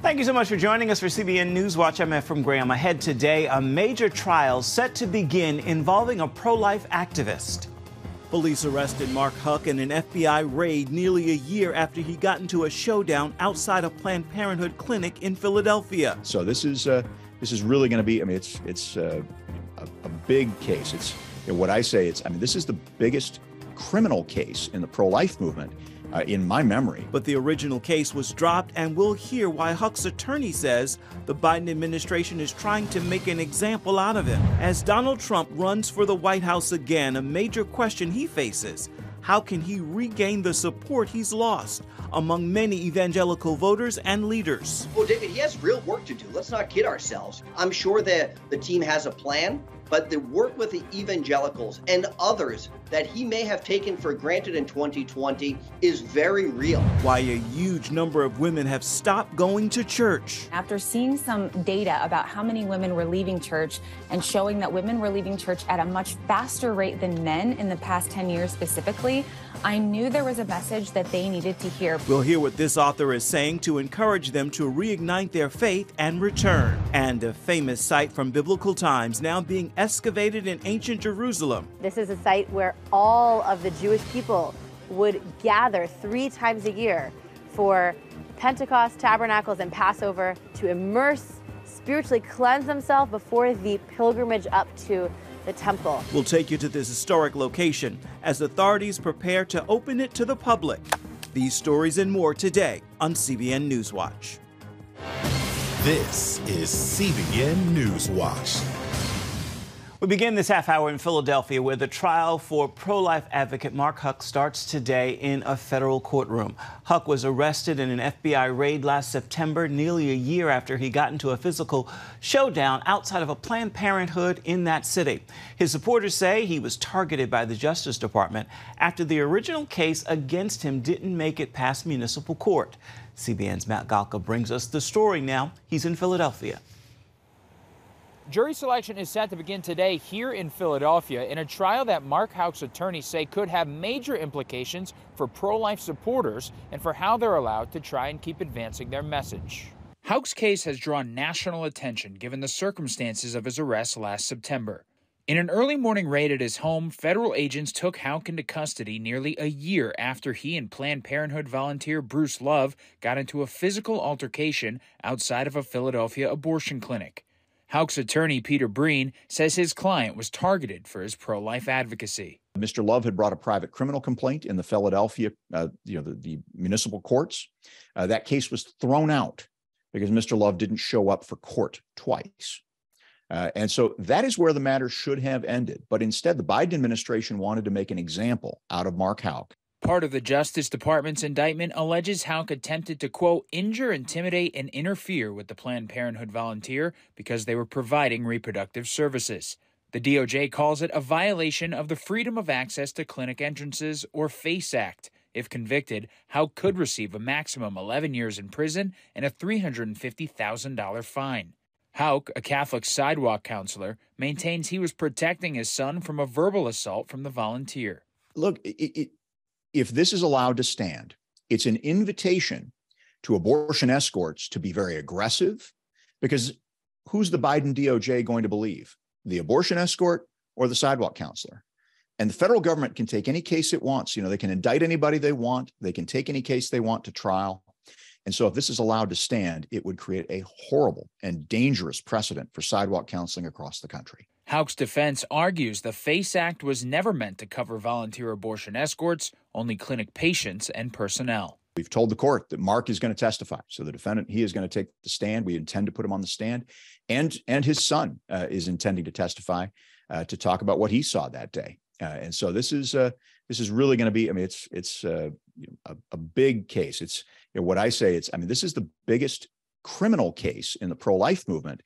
Thank you so much for joining us for CBN NewsWatch. I'm Ephraim Graham. Ahead today, a major trial set to begin involving a pro-life activist. Police arrested Mark Houck in an FBI raid nearly a year after he got into a showdown outside a Planned Parenthood clinic in Philadelphia. So this is really going to be. I mean, it's a big case. It's what I say. This is the biggest criminal case in the pro-life movement in my memory. But the original case was dropped, and we'll hear why Houck's attorney says the Biden administration is trying to make an example out of him. As Donald Trump runs for the White House again, a major question he faces: how can he regain the support he's lost among many evangelical voters and leaders? Well, David, he has real work to do. Let's not kid ourselves. I'm sure that the team has a plan, but the work with the evangelicals and others that he may have taken for granted in 2020 is very real. Why a huge number of women have stopped going to church. After seeing some data about how many women were leaving church and showing that women were leaving church at a much faster rate than men in the past 10 years specifically, I knew there was a message that they needed to hear. We'll hear what this author is saying to encourage them to reignite their faith and return. And a famous site from biblical times now being excavated in ancient Jerusalem. This is a site where all of the Jewish people would gather 3 times a year for Pentecost, Tabernacles, and Passover to immerse, spiritually cleanse themselves before the pilgrimage up to the temple. We'll take you to this historic location as authorities prepare to open it to the public. These stories and more today on CBN NewsWatch. This is CBN NewsWatch. We begin this half hour in Philadelphia, where the trial for pro-life advocate Mark Houck starts today in a federal courtroom. Houck was arrested in an FBI raid last September, nearly a year after he got into a physical showdown outside of a Planned Parenthood in that city. His supporters say he was targeted by the Justice Department after the original case against him didn't make it past municipal court. CBN's Mark Houck brings us the story now. He's in Philadelphia. Jury selection is set to begin today here in Philadelphia in a trial that Mark Houck's attorneys say could have major implications for pro-life supporters and for how they're allowed to try and keep advancing their message. Houck's case has drawn national attention given the circumstances of his arrest last September. In an early morning raid at his home, federal agents took Houck into custody nearly a year after he and Planned Parenthood volunteer Bruce Love got into a physical altercation outside of a Philadelphia abortion clinic. Houck's attorney, Peter Breen, says his client was targeted for his pro-life advocacy. Mr. Love had brought a private criminal complaint in the Philadelphia, the municipal courts. That case was thrown out because Mr. Love didn't show up for court twice. And so that is where the matter should have ended. But instead, the Biden administration wanted to make an example out of Mark Houck. Part of the Justice Department's indictment alleges Houck attempted to, quote, injure, intimidate, and interfere with the Planned Parenthood volunteer because they were providing reproductive services. The DOJ calls it a violation of the Freedom of Access to Clinic Entrances, or FACE Act. If convicted, Houck could receive a maximum 11 years in prison and a $350,000 fine. Houck, a Catholic sidewalk counselor, maintains he was protecting his son from a verbal assault from the volunteer. Look, if this is allowed to stand, it's an invitation to abortion escorts to be very aggressive, because who's the Biden DOJ going to believe? The abortion escort or the sidewalk counselor? And the federal government can take any case it wants. They can indict anybody they want. They can take any case they want to trial. And so if this is allowed to stand, it would create a horrible and dangerous precedent for sidewalk counseling across the country. Houck's defense argues the FACE Act was never meant to cover volunteer abortion escorts, only clinic patients and personnel. We've told the court that Mark is going to testify. So the defendant, he is going to take the stand. We intend to put him on the stand. And his son is intending to testify to talk about what he saw that day. And so this is really going to be, it's a big case. It's what I say, this is the biggest criminal case in the pro-life movement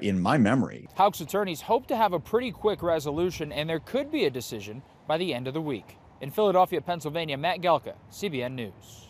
in my memory. Houck's attorneys hope to have a pretty quick resolution, and there could be a decision by the end of the week. In Philadelphia, Pennsylvania, Matt Gelka, CBN News.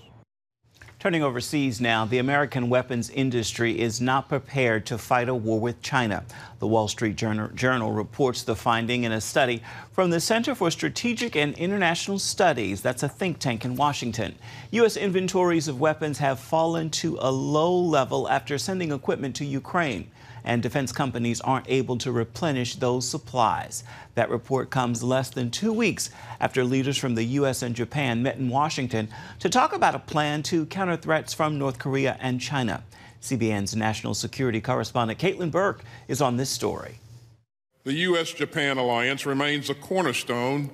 Turning overseas now, the American weapons industry is not prepared to fight a war with China. The Wall Street Journal reports the finding in a study from the Center for Strategic and International Studies. That's a think tank in Washington. U.S. inventories of weapons have fallen to a low level after sending equipment to Ukraine, and defense companies aren't able to replenish those supplies. That report comes less than 2 weeks after leaders from the U.S. and Japan met in Washington to talk about a plan to counter threats from North Korea and China. CBN's national security correspondent Caitlin Burke is on this story. The U.S.-Japan alliance remains a cornerstone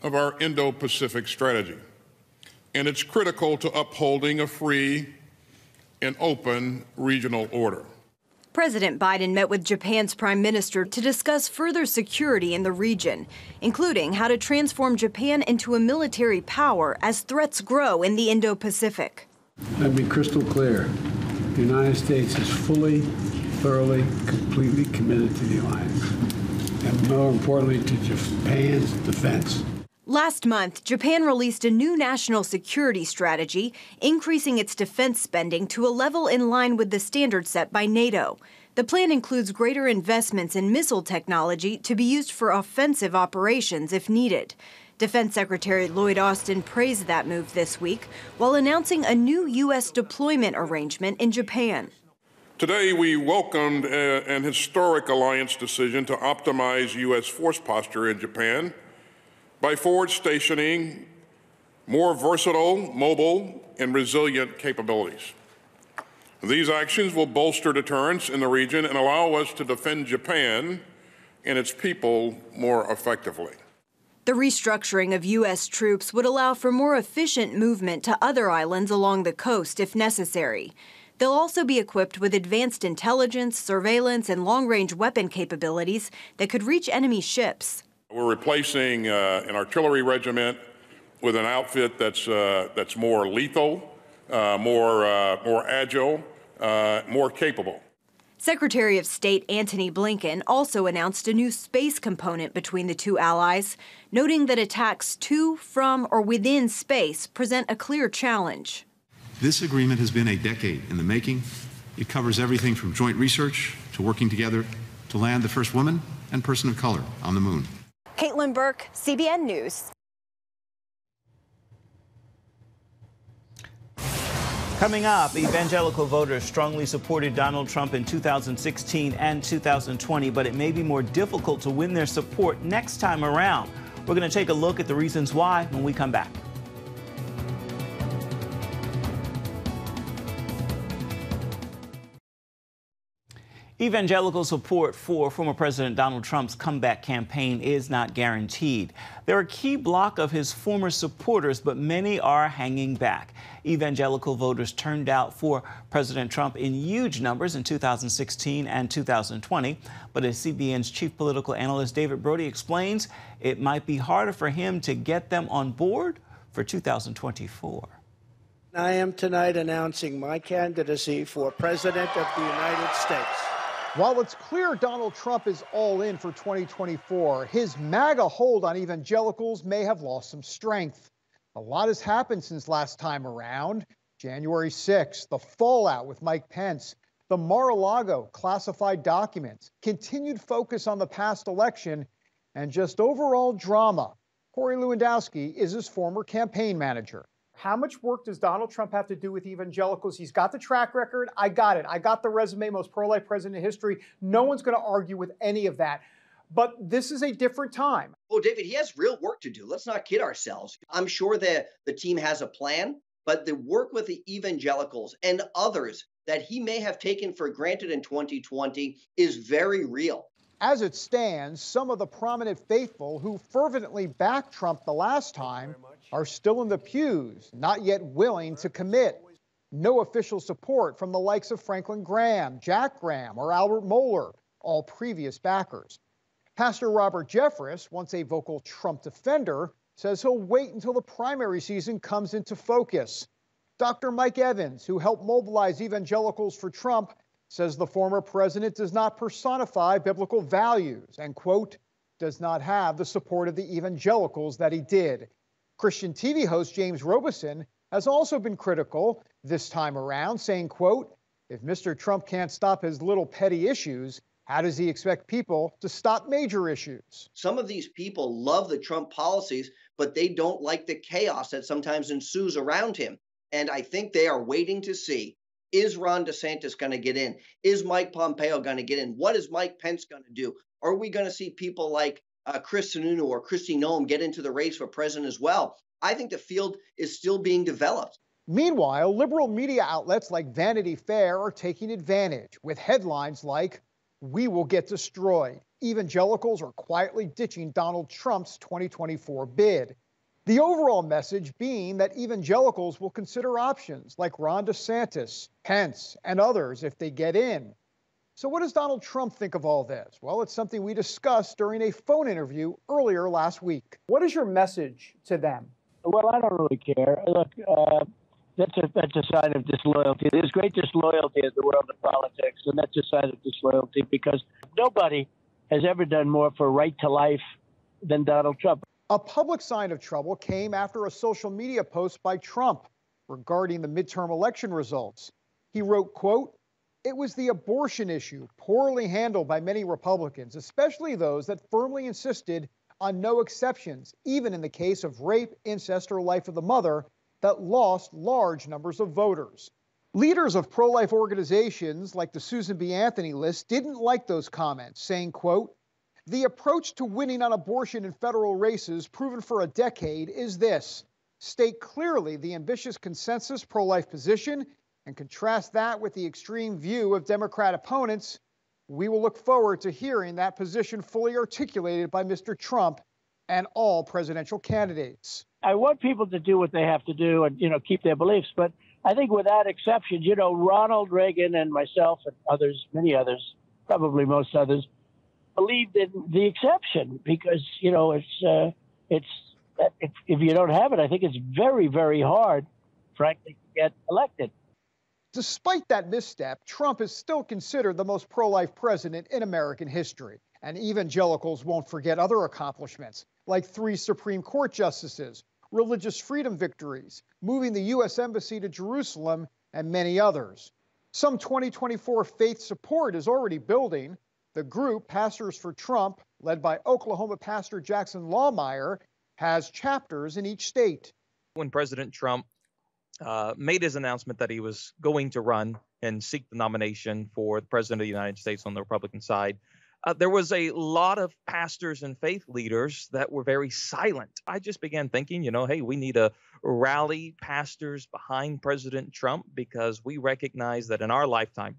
of our Indo-Pacific strategy, and it's critical to upholding a free and open regional order. President Biden met with Japan's prime minister to discuss further security in the region, including how to transform Japan into a military power as threats grow in the Indo-Pacific. Let me be crystal clear. The United States is fully, thoroughly, completely committed to the alliance, and more importantly to Japan's defense. Last month, Japan released a new national security strategy, increasing its defense spending to a level in line with the standards set by NATO. The plan includes greater investments in missile technology to be used for offensive operations if needed. Defense Secretary Lloyd Austin praised that move this week while announcing a new U.S. deployment arrangement in Japan. Today, we welcomed an historic alliance decision to optimize U.S. force posture in Japan by forward stationing more versatile, mobile, and resilient capabilities. These actions will bolster deterrence in the region and allow us to defend Japan and its people more effectively. The restructuring of U.S. troops would allow for more efficient movement to other islands along the coast if necessary. They'll also be equipped with advanced intelligence, surveillance, and long-range weapon capabilities that could reach enemy ships. We're replacing an artillery regiment with an outfit that's more lethal, more agile, more capable. Secretary of State Antony Blinken also announced a new space component between the two allies, noting that attacks to, from, or within space present a clear challenge. This agreement has been a decade in the making. It covers everything from joint research to working together to land the first woman and person of color on the moon. Caitlin Burke, CBN News. Coming up, evangelical voters strongly supported Donald Trump in 2016 and 2020, but it may be more difficult to win their support next time around. We're going to take a look at the reasons why when we come back. Evangelical support for former President Donald Trump's comeback campaign is not guaranteed. They're a key bloc of his former supporters, but many are hanging back. Evangelical voters turned out for President Trump in huge numbers in 2016 and 2020. But as CBN's chief political analyst David Brody explains, it might be harder for him to get them on board for 2024. I am tonight announcing my candidacy for President of the United States. While it's clear Donald Trump is all in for 2024, his MAGA hold on evangelicals may have lost some strength. A lot has happened since last time around. January 6th, the fallout with Mike Pence, the Mar-a-Lago classified documents, continued focus on the past election, and just overall drama. Corey Lewandowski is his former campaign manager. How much work does Donald Trump have to do with evangelicals? He's got the track record. I got it. I got the resume, most pro-life president in history. No one's going to argue with any of that. But this is a different time. Well, David, he has real work to do. Let's not kid ourselves. I'm sure that the team has a plan, but the work with the evangelicals and others that he may have taken for granted in 2020 is very real. As it stands, some of the prominent faithful who fervently backed Trump the last time are still in the pews, not yet willing to commit. No official support from the likes of Franklin Graham, Jack Graham, or Albert Mohler, all previous backers. Pastor Robert Jeffress, once a vocal Trump defender, says he'll wait until the primary season comes into focus. Dr. Mike Evans, who helped mobilize evangelicals for Trump, says the former president does not personify biblical values and, quote, does not have the support of the evangelicals that he did. Christian TV host James Robison has also been critical. this time around, saying, quote, if Mr. Trump can't stop his little petty issues, how does he expect people to stop major issues? Some of these people love the Trump policies, but they don't like the chaos that sometimes ensues around him. And I think they are waiting to see, is Ron DeSantis going to get in? Is Mike Pompeo going to get in? What is Mike Pence going to do? Are we going to see people like Chris Sununu or Kristi Noem get into the race for president as well? I think the field is still being developed. Meanwhile, liberal media outlets like Vanity Fair are taking advantage with headlines like, "We will get destroyed. Evangelicals are quietly ditching Donald Trump's 2024 bid." The overall message being that evangelicals will consider options like Ron DeSantis, Pence, and others if they get in. So what does Donald Trump think of all this? Well, it's something we discussed during a phone interview earlier last week. What is your message to them? Well, I don't really care. Look, that's a sign of disloyalty. There's great disloyalty in the world of politics, and that's a sign of disloyalty because nobody has ever done more for right to life than Donald Trump. A public sign of trouble came after a social media post by Trump regarding the midterm election results. He wrote, quote, "It was the abortion issue, poorly handled by many Republicans, especially those that firmly insisted on no exceptions, even in the case of rape, incest, or life of the mother, that lost large numbers of voters." Leaders of pro-life organizations like the Susan B. Anthony list didn't like those comments, saying, quote, "The approach to winning on abortion in federal races proven for a decade is this: state clearly the ambitious consensus pro-life position and contrast that with the extreme view of Democrat opponents. We will look forward to hearing that position fully articulated by Mr. Trump and all presidential candidates." I want people to do what they have to do and, keep their beliefs. But I think without exception, Ronald Reagan and myself and others, many others, probably most others, believed in the exception because, if you don't have it, I think it's very, very hard, frankly, to get elected. Despite that misstep, Trump is still considered the most pro-life president in American history. And evangelicals won't forget other accomplishments, like 3 Supreme Court justices, religious freedom victories, moving the U.S. Embassy to Jerusalem, and many others. Some 2024 faith support is already building. The group, Pastors for Trump, led by Oklahoma pastor Jackson Lawmeyer, has chapters in each state. When President Trump made his announcement that he was going to run and seek the nomination for the President of the United States on the Republican side, there was a lot of pastors and faith leaders that were very silent. I just began thinking, hey, we need to rally pastors behind President Trump because we recognize that in our lifetime,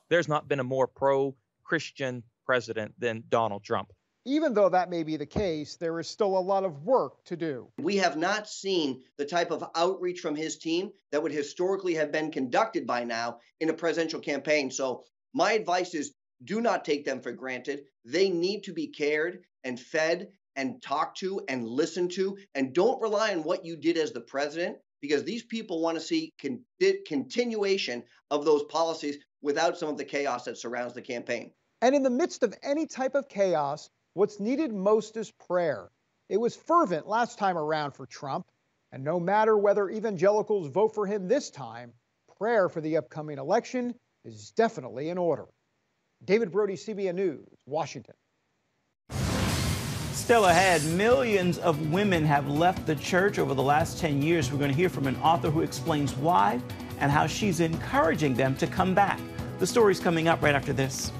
there's not been a more pro-Christian president than Donald Trump. Even though that may be the case, there is still a lot of work to do. We have not seen the type of outreach from his team that would historically have been conducted by now in a presidential campaign. So my advice is do not take them for granted. They need to be cared and fed and talked to and listened to. And don't rely on what you did as the president, because these people want to see continuation of those policies without some of the chaos that surrounds the campaign. And in the midst of any type of chaos, what's needed most is prayer. It was fervent last time around for Trump. And no matter whether evangelicals vote for him this time, prayer for the upcoming election is definitely in order. David Brody, CBN News, Washington. Still ahead, millions of women have left the church over the last 10 years. We're going to hear from an author who explains why and how she's encouraging them to come back. The story's coming up right after this.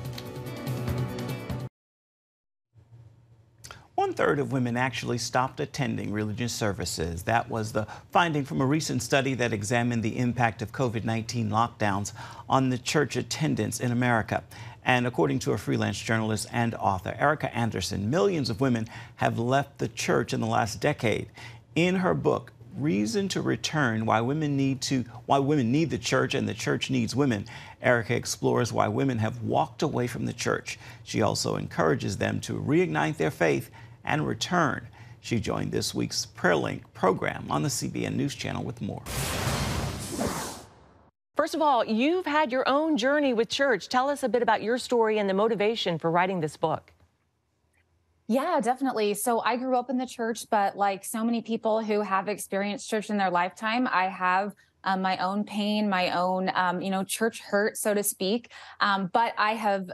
1/3 of women actually stopped attending religious services. That was the finding from a recent study that examined the impact of COVID-19 lockdowns on the church attendance in America. And according to a freelance journalist and author, Ericka Andersen, millions of women have left the church in the last decade. In her book, Reason to Return, Why Women Need the Church and the Church Needs Women, Ericka explores why women have walked away from the church. She also encourages them to reignite their faith and return. She joined this week's Prayer Link program on the CBN News Channel with more. First of all, you've had your own journey with church. Tell us a bit about your story and the motivation for writing this book. Yeah, definitely. So I grew up in the church, but like so many people who have experienced church in their lifetime, I have my own pain, my own, church hurt, so to speak. But I have,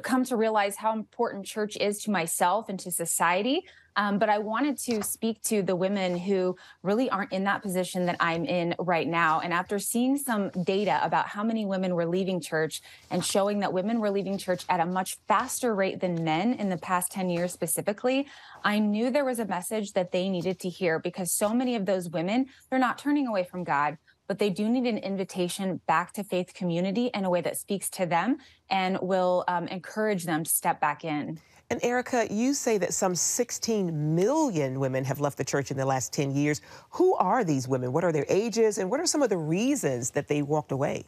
come to realize how important church is to myself and to society. But I wanted to speak to the women who really aren't in that position that I'm in right now. And after seeing some data about how many women were leaving church and showing that women were leaving church at a much faster rate than men in the past 10 years specifically, I knew there was a message that they needed to hear, because so many of those women, they're not turning away from God, but they do need an invitation back to faith community in a way that speaks to them and will encourage them to step back in. And Ericka, you say that some 16 million women have left the church in the last 10 years. Who are these women? What are their ages? And what are some of the reasons that they walked away?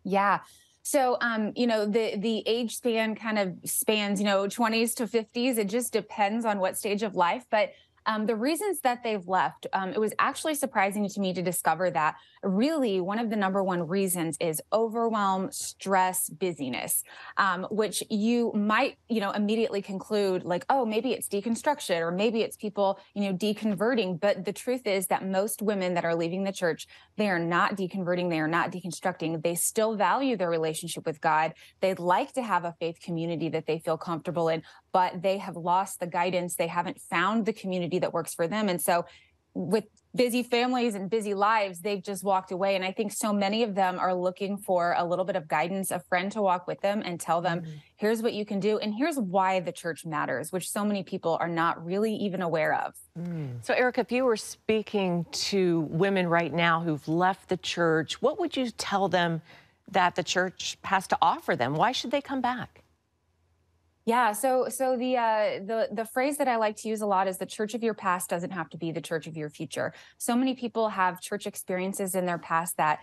Yeah. So, the age span kind of spans, 20s to 50s. It just depends on what stage of life. But the reasons that they've left, it was actually surprising to me to discover that really one of the number one reasons is overwhelm, stress, busyness, which you might, immediately conclude like, oh, maybe it's deconstruction or maybe it's people, deconverting. But the truth is that most women that are leaving the church, they are not deconverting. They are not deconstructing. They still value their relationship with God. They'd like to have a faith community that they feel comfortable in, but they have lost the guidance. They haven't found the community that works for them. And so with busy families and busy lives, they've just walked away. And I think so many of them are looking for a little bit of guidance, a friend to walk with them and tell them, here's what you can do. And here's why the church matters, which so many people are not really even aware of. So Ericka, if you were speaking to women right now who've left the church, what would you tell them that the church has to offer them? Why should they come back? Yeah, so the phrase that I like to use a lot is the church of your past doesn't have to be the church of your future. So many people have church experiences in their past that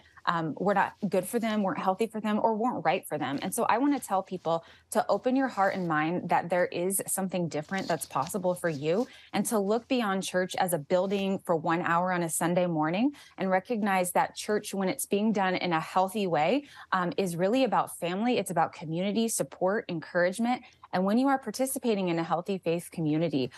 were not good for them, weren't healthy for them, or weren't right for them. And so I want to tell people to open your heart and mind that there is something different that's possible for you, and to look beyond church as a building for 1 hour on a Sunday morning and recognize that church, when it's being done in a healthy way, is really about family. It's about community, support, encouragement. And when you are participating in a healthy faith community,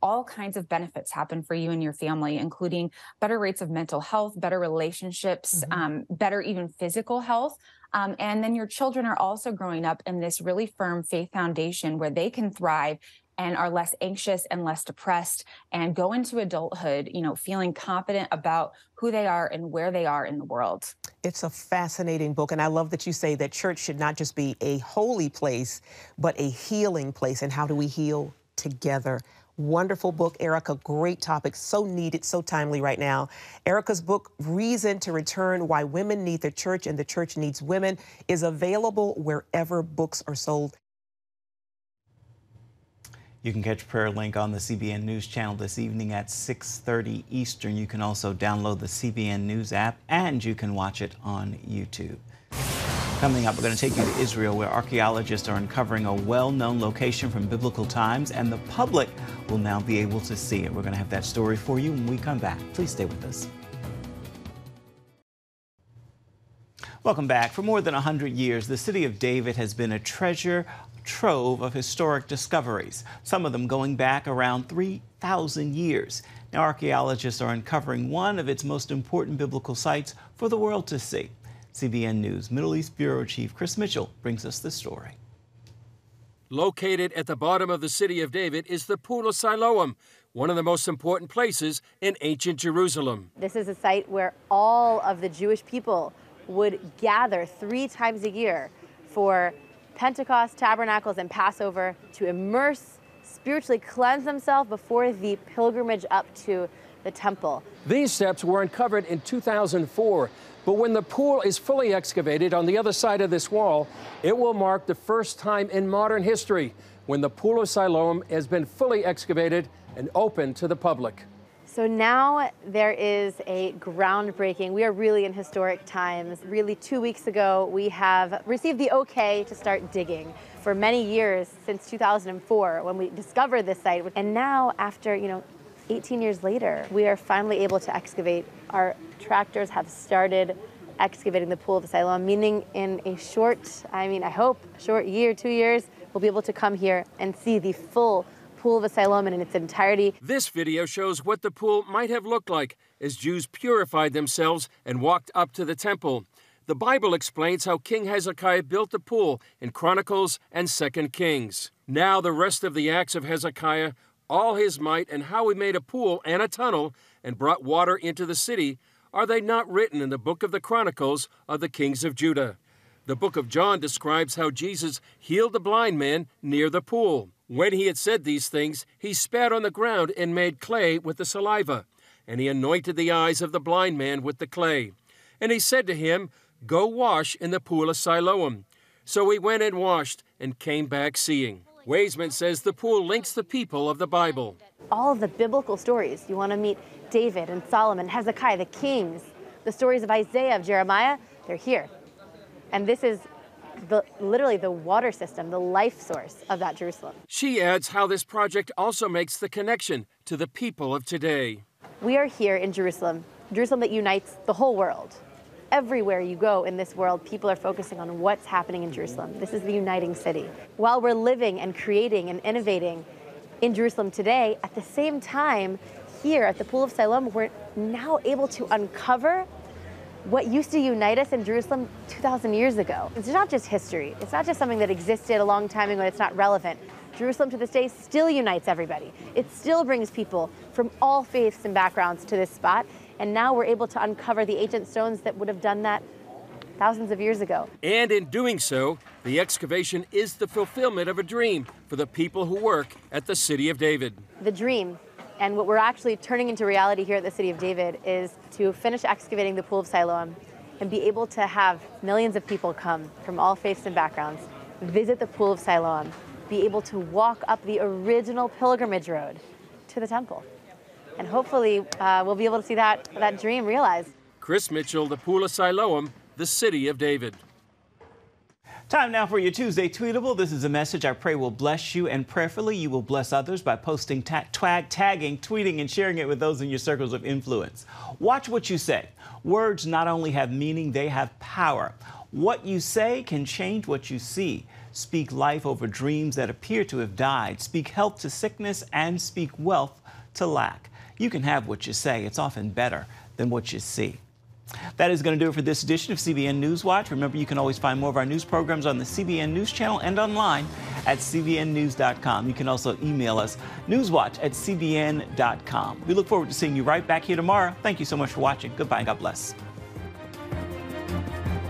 all kinds of benefits happen for you and your family, including better rates of mental health, better relationships, better even physical health. And then your children are also growing up in this really firm faith foundation where they can thrive and are less anxious and less depressed and go into adulthood, feeling confident about who they are and where they are in the world. It's a fascinating book, and I love that you say that church should not just be a holy place, but a healing place. And how do we heal together? Wonderful book, Ericka. Great topic. So needed, so timely right now. Ericka's book, Reason to Return, Why Women Need the Church and the Church Needs Women, is available wherever books are sold. You can catch Prayer Link on the CBN News channel this evening at 6:30 Eastern. You can also download the CBN News app, and you can watch it on YouTube. Coming up, we're going to take you to Israel, where archaeologists are uncovering a well-known location from biblical times, and the public will now be able to see it. We're going to have that story for you when we come back. Please stay with us. Welcome back. For more than 100 years, the city of David has been a treasure trove of historic discoveries, some of them going back around 3,000 years. Now, archaeologists are uncovering one of its most important biblical sites for the world to see. CBN News Middle East Bureau Chief Chris Mitchell brings us the story. Located at the bottom of the city of David is the Pool of Siloam, one of the most important places in ancient Jerusalem. This is a site where all of the Jewish people would gather 3 times a year for Pentecost, Tabernacles, and Passover to immerse, spiritually cleanse themselves before the pilgrimage up to the temple. These steps were uncovered in 2004, but when the pool is fully excavated on the other side of this wall, it will mark the first time in modern history when the Pool of Siloam has been fully excavated and open to the public. So now there is a groundbreaking. We are really in historic times. Really, 2 weeks ago, we have received the okay to start digging. For many years, since 2004, when we discovered this site. And now, after, 18 years later, we are finally able to excavate. Our tractors have started excavating the Pool of Siloam, meaning in a short, I hope, a short year, 2 years, we'll be able to come here and see the full Pool of Siloam in its entirety. This video shows what the pool might have looked like as Jews purified themselves and walked up to the temple. The Bible explains how King Hezekiah built the pool in Chronicles and 2 Kings. Now the rest of the acts of Hezekiah, all his might, and how he made a pool and a tunnel and brought water into the city, are they not written in the book of the Chronicles of the kings of Judah? The book of John describes how Jesus healed the blind man near the pool. When he had said these things, he spat on the ground and made clay with the saliva, and he anointed the eyes of the blind man with the clay. And he said to him, "Go wash in the Pool of Siloam." So he went and washed and came back seeing. Weisman says the pool links the people of the Bible. All of the biblical stories. You want to meet David and Solomon, Hezekiah, the kings, the stories of Isaiah, of Jeremiah, they're here. And this is literally the water system, the life source of that Jerusalem. She adds how this project also makes the connection to the people of today. We are here in Jerusalem, Jerusalem that unites the whole world. Everywhere you go in this world, people are focusing on what's happening in Jerusalem. This is the uniting city. While we're living and creating and innovating in Jerusalem today, at the same time, here at the Pool of Siloam, we're now able to uncover what used to unite us in Jerusalem 2,000 years ago. It's not just history. It's not just something that existed a long time ago and it's not relevant. Jerusalem to this day still unites everybody. It still brings people from all faiths and backgrounds to this spot. And now we're able to uncover the ancient stones that would have done that thousands of years ago. And in doing so, the excavation is the fulfillment of a dream for the people who work at the City of David. The dream, and what we're actually turning into reality here at the City of David, is to finish excavating the Pool of Siloam and be able to have millions of people come from all faiths and backgrounds, visit the Pool of Siloam, be able to walk up the original pilgrimage road to the temple. And hopefully we'll be able to see that dream realized. Chris Mitchell, the Pool of Siloam, the City of David. Time now for your Tuesday Tweetable. This is a message I pray will bless you, and prayerfully you will bless others by posting, tagging, tweeting, and sharing it with those in your circles of influence. Watch what you say. Words not only have meaning, they have power. What you say can change what you see. Speak life over dreams that appear to have died. Speak health to sickness and speak wealth to lack. You can have what you say. It's often better than what you see. That is going to do it for this edition of CBN NewsWatch. Remember, you can always find more of our news programs on the CBN News channel and online at cbnnews.com. You can also email us, newswatch@cbn.com. We look forward to seeing you right back here tomorrow. Thank you so much for watching. Goodbye and God bless.